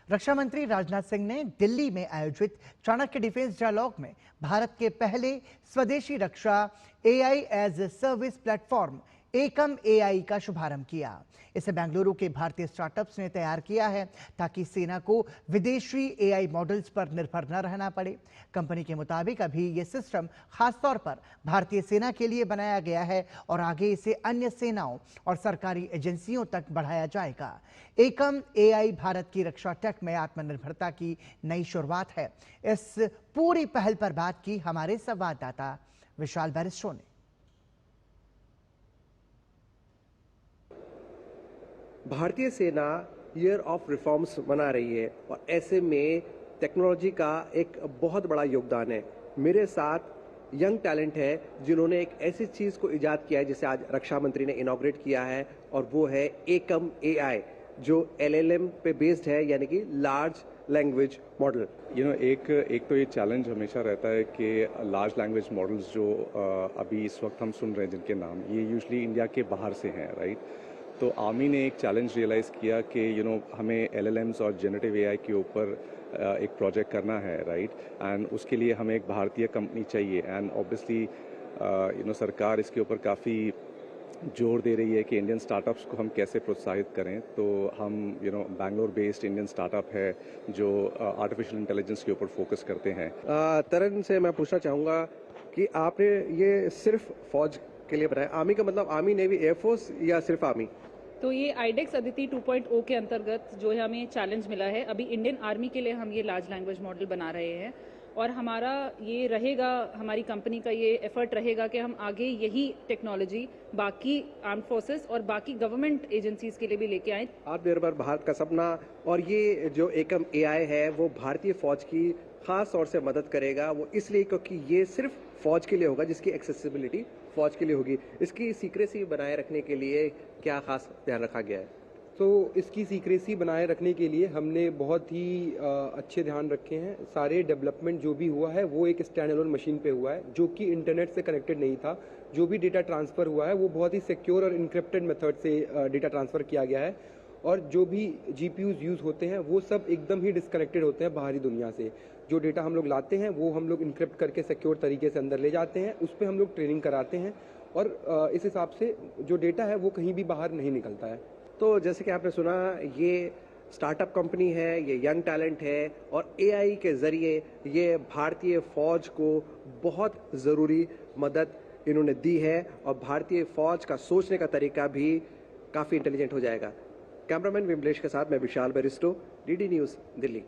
रक्षा मंत्री राजनाथ सिंह ने दिल्ली में आयोजित चाणक्य डिफेंस डायलॉग में भारत के पहले स्वदेशी रक्षा AI as a service platform Ekam AI का शुभारंभ किया। इसे बेंगलुरु के भारतीय स्टार्टअप्स ने तैयार किया है ताकि सेना को विदेशी एआई मॉडल्स पर निर्भर न रहना पड़े। कंपनी के मुताबिक अभी ये सिस्टम खासतौर पर भारतीय सेना के लिए बनाया गया है और आगे इसे अन्य सेनाओं और सरकारी एजेंसियों तक बढ़ाया जाएगा। एकम एआई भारत की रक्षा टेक में आत्मनिर्भरता की नई शुरुआत है। इस पूरी पहल पर बात की हमारे संवाददाता विशाल बैरिस्टो ने। भारतीय सेना ईयर ऑफ रिफॉर्म्स मना रही है और ऐसे में टेक्नोलॉजी का एक बहुत बड़ा योगदान है। मेरे साथ यंग टैलेंट है जिन्होंने एक ऐसी चीज़ को इजाद किया है जिसे आज रक्षा मंत्री ने इनॉग्रेट किया है और वो है एकम एआई, जो LLM पे बेस्ड है, यानी कि लार्ज लैंग्वेज मॉडल। एक तो ये चैलेंज हमेशा रहता है कि लार्ज लैंग्वेज मॉडल्स जो अभी इस वक्त हम सुन रहे हैं जिनके नाम, ये यूजुअली इंडिया के बाहर से हैं, राइट। तो आर्मी ने एक चैलेंज रियलाइज़ किया कि हमें LLMs और जनरेटिव एआई के ऊपर एक प्रोजेक्ट करना है, राइट। एंड उसके लिए हमें एक भारतीय कंपनी चाहिए एंड ऑब्वियसली सरकार इसके ऊपर काफ़ी जोर दे रही है कि इंडियन स्टार्टअप्स को हम कैसे प्रोत्साहित करें। तो हम बैंगलोर बेस्ड इंडियन स्टार्टअप है जो आर्टिफिशियल इंटेलिजेंस के ऊपर फोकस करते हैं। तरन से मैं पूछना चाहूँगा कि आपने ये सिर्फ फौज के लिए बनाया, आर्मी का मतलब आर्मी, नेवी, एयरफोर्स या सिर्फ आर्मी? तो ये आईडेक्स अदिति 2.0 के अंतर्गत जो है हमें चैलेंज मिला है। अभी इंडियन आर्मी के लिए हम ये लार्ज लैंग्वेज मॉडल बना रहे हैं और हमारा ये रहेगा, हमारी कंपनी का ये एफर्ट रहेगा कि हम आगे यही टेक्नोलॉजी बाकी आर्म फोर्सेस और बाकी गवर्नमेंट एजेंसीज के लिए भी लेके आए। आत्मनिर्भर भारत का सपना, और ये जो एकम एआई है वो भारतीय फौज की खास तौर से मदद करेगा। वो इसलिए क्योंकि ये सिर्फ फौज के लिए होगा, जिसकी एक्सेसिबिलिटी फौज के लिए होगी। इसकी सीक्रेसी बनाए रखने के लिए क्या खास ध्यान रखा गया है? तो इसकी सीक्रेसी बनाए रखने के लिए हमने बहुत ही अच्छे ध्यान रखे हैं। सारे डेवलपमेंट जो भी हुआ है वो एक स्टैंड अलोन मशीन पे हुआ है जो कि इंटरनेट से कनेक्टेड नहीं था। जो भी डेटा ट्रांसफ़र हुआ है वो बहुत ही सिक्योर और इनक्रिप्टेड मेथड से डेटा ट्रांसफ़र किया गया है और जो भी GPUs यूज़ होते हैं वो सब एकदम ही डिस्कनेक्टेड होते हैं बाहरी दुनिया से। जो डेटा हम लोग लाते हैं वो हम लोग इनक्रिप्ट करके सिक्योर तरीके से अंदर ले जाते हैं, उस पर हम लोग ट्रेनिंग कराते हैं और इस हिसाब से जो डेटा है वो कहीं भी बाहर नहीं निकलता है। तो जैसे कि आपने सुना, ये स्टार्टअप कंपनी है, ये यंग टैलेंट है और AI के ज़रिए ये भारतीय फ़ौज को बहुत ज़रूरी मदद इन्होंने दी है और भारतीय फ़ौज का सोचने का तरीका भी काफ़ी इंटेलिजेंट हो जाएगा। कैमरामैन विमलेश के साथ मैं विशाल बैरिस्टो, DD न्यूज़, दिल्ली।